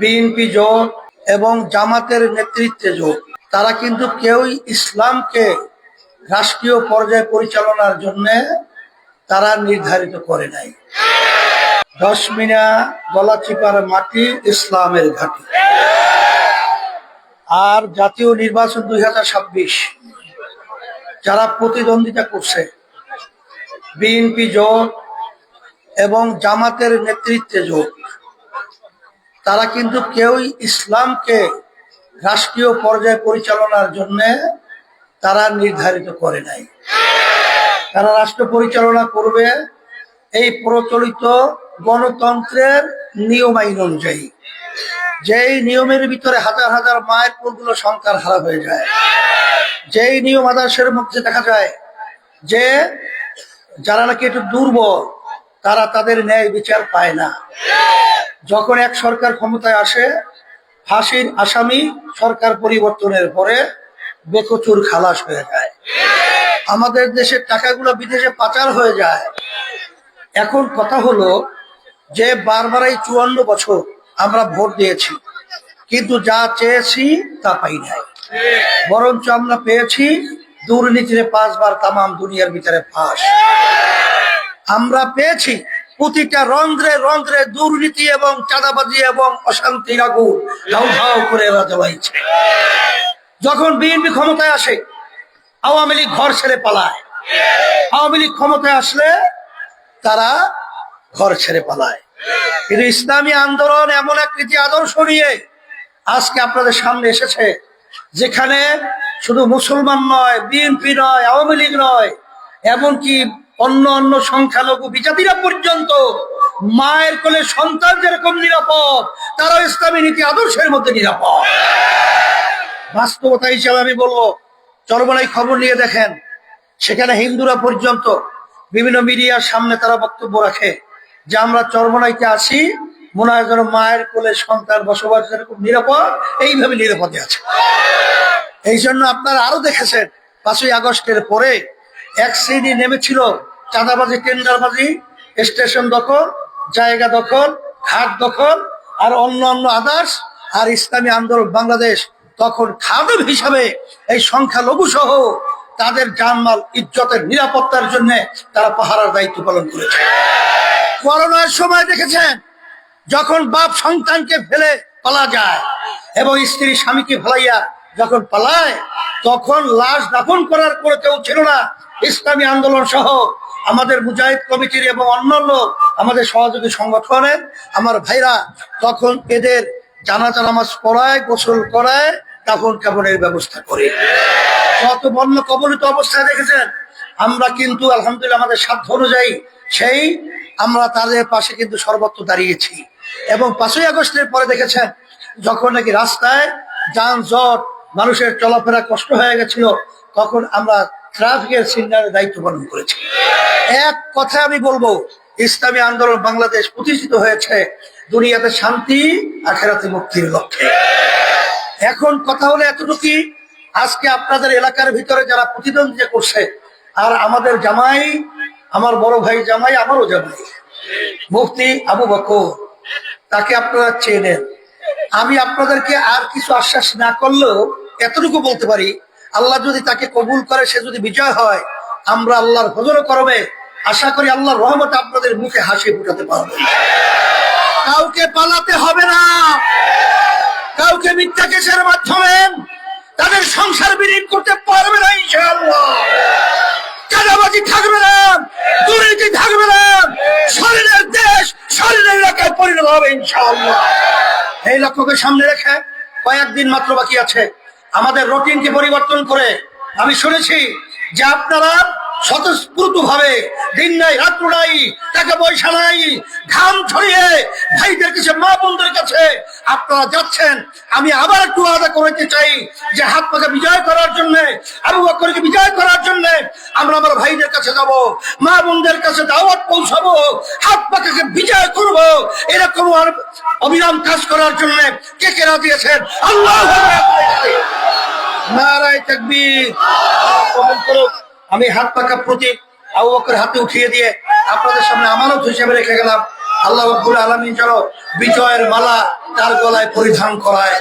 BNP জোট এবং জামাতের নেতৃত্বে জোট তারা কিন্তু কেউই ইসলামকে রাষ্ট্রীয় পর্যায়ে পরিচালনার জন্য তারা নির্ধারিত করে নাই। 10 মিনা গলাচিপার মাটি ইসলামের ঘাঁটি। আর জাতীয় নির্বাচন 2026 যারা প্রতিদ্বন্দ্বিতা করছে বিএনপি জোট এবং জামাতের নেতৃত্বে জোট তারা কিন্তু কেউই ইসলামকে রাষ্ট্রীয় পর্যায়ে পরিচালনার জন্য তারা নির্ধারিত করে নাই। তারা রাষ্ট্র পরিচালনা করবে এই প্রচলিত গণতন্ত্রের নিয়ম আইন অনুযায়ী, যেই নিয়মের ভিতরে হাজার হাজার মায়ের কোলগুলো সংখ্যার হারা হয়ে যায়, যেই নিয়ম আদর্শের মধ্যে দেখা যায় যে যারা নাকি একটু দুর্বল তারা তাদের ন্যায় বিচার পায় না। যখন এক সরকার ক্ষমতায় আসে, ফাঁসির আসামি সরকার পরিবর্তনের পরে বেকচুর খালাস হয়ে যায়, আমাদের দেশের টাকাগুলো বিদেশে পাচার হয়ে যায়। এখন কথা হলো যে বারবার এই 54 বছর আমরা ভোট দিয়েছি, কিন্তু যা চেয়েছি তা পাই নাই, বরঞ্চ আমরা পেয়েছি দুর্নীতিতে 5 বার তামাম দুনিয়ার ভিতরে ফাঁস। আমরা পেয়েছি প্রতিটা রন্ধ্রে রন্ধ্রে দুর্নীতি এবং চাঁদাবাজি এবং অশান্তির আগুন ধাউ ধাউ করে জ্বলাইছে। যখন বিএনপি ক্ষমতায় আসে, আওয়ামী লীগ ঘর ছেড়ে পালায়। আওয়ামী লীগ ক্ষমতায় আসলে তারা ঘর ছেড়ে পালায়। কিন্তু ইসলামী আন্দোলন এমন এক নীতি আদর্শ নিয়ে আজকে আপনাদের সামনে এসেছে, যেখানে শুধু মুসলমান নয়, বিএনপি নয়, আওয়ামী লীগ নয়, এমনকি অন্য অন্য সংখ্যালঘু বিজাতিরা পর্যন্ত মায়ের কোলে সন্তান যেরকম নিরাপদ, তারাও ইসলামী নীতি আদর্শের মধ্যে নিরাপদ। বাস্তবতা হিসাবে আমি বলবো, চরমনাই খবর নিয়ে দেখেন, সেখানে হিন্দুরা পর্যন্ত বিভিন্ন মিডিয়ার সামনে তারা বক্তব্য রাখে যে আমরা চরমনাইতে আসি মনে হয় যেন মায়ের কোলে সন্তান বসবাস যেরকম নিরাপদ, এইভাবে নিরাপদে আছে। এই জন্য আপনারা আরো দেখেছেন 5ই আগস্টের পরে এক শ্রেণী নেমেছিল চাঁদাবাজি, টেন্ডারবাজি, স্টেশন দখল, জায়গা দখল, ঘাট দখল আর অন্য অন্য আদার্স। আর ইসলামী আন্দোলন বাংলাদেশ তখন খাদেম হিসাবে এই সংখ্যালঘু সহ তাদের জানমাল ইজ্জতের নিরাপত্তার জন্য তারা পাহারার দায়িত্ব পালন করেছে। করোনার সময় দেখেছেন, যখন বাপ সন্তানকে ফেলে পালা যায় এবং স্ত্রী স্বামীকে ফেলাইয়া যখন পালায়, তখন লাশ দাফন করার করে কেউ ছিল না। ইসলামী আন্দোলন সহ আমাদের মুজাহিদ কমিটির এবং অন্যান্য আমাদের সহযোগী সংগঠনের আমার ভাইরা তখন এদের জানাজা নামাজ পড়ায়, গোসল করায়, কাফন কাফনের ব্যবস্থা করে। যত বন্য কবলিত অবস্থায় দেখেছেন, আমরা কিন্তু আলহামদুলিল্লাহ আমাদের সাধ্য অনুযায়ী সেই আমরা তাদের পাশে কিন্তু সর্বত্র দাঁড়িয়েছি। এবং 5ই আগস্টের পরে দেখেছেন, যখন নাকি রাস্তায় যানজট, মানুষের চলাফেরা কষ্ট হয়ে গেছিল, তখন আমরা ট্রাফিকের সিগন্যালের দায়িত্ব পালন করেছি। এক কথা আমি বলবো, ইসলামী আন্দোলন বাংলাদেশ প্রতিষ্ঠিত হয়েছে দুনিয়াতে শান্তি, আখিরাতে মুক্তির লক্ষ্যে। এখন কথা হলো এতটুকু, আজকে আপনাদের এলাকার ভিতরে যারা প্রতিদ্বন্দ্বিতা করছে, আর আমাদের জামাই, আমার বড় ভাই জামাই, আমারও জামাই মুফতি আবু বকর, তাকে আপনারা চেনেন। আমি আপনাদেরকে আর কিছু আশ্বাস না করলেও এতটুকু বলতে পারি, আল্লাহ যদি তাকে কবুল করে, সে যদি বিজয় হয়, আমরা আল্লাহর ফজর করবে আশা করি আল্লাহর রহমতে আপনাদের মুখে হাসি ফুটাতে পারবো। কাউকে পালাতে হবে না, কাউকে মিথ্যা কেসের মাধ্যমে তাদের সংসার বিলীন করতে পারবে না ইনশাআল্লাহ। চাঁদাবাজি থাকবে না, দুর্নীতি থাকবে না, শরীরের দেশ শরীরের এলাকায় পরিণত হবে ইনশাআল্লাহ। এই লক্ষ্যকে সামনে রেখে কয়েকদিন মাত্র বাকি আছে। আমাদের রুটিনকে পরিবর্তন করে আমি শুনেছি যে আপনারা স্বতঃস্ফূর্ত ভাবে দিন নাই রাত্র নাই, টাকা পয়সা নাই, ঘাম ছড়িয়ে ভাইদের কাছে, মা বোনদের কাছে আপনারা যাচ্ছেন। আমি আবার একটু আদা করতে চাই যে হাত পাকে বিজয় করার জন্য, আবু বকরকে বিজয় করার জন্য আমরা আমার ভাইদের কাছে যাব, মা বোনদের কাছে দাওয়াত পৌঁছাবো, হাত পাকে বিজয় করব। এরকম অবিরাম কাজ করার জন্য কে কে রাজি আছেন? আল্লাহু আকবার, নারায়ে তাকবীর। কবুল করুন। আমি হাত পাকা প্রতীক আবু বকর হাতে উঠিয়ে দিয়ে আপনাদের সামনে আমানত হিসেবে রেখে গেলাম। আল্লাহ রাব্বুল আলামিন যেন বিজয়ের মালা তার গলায় পরিধান করায়।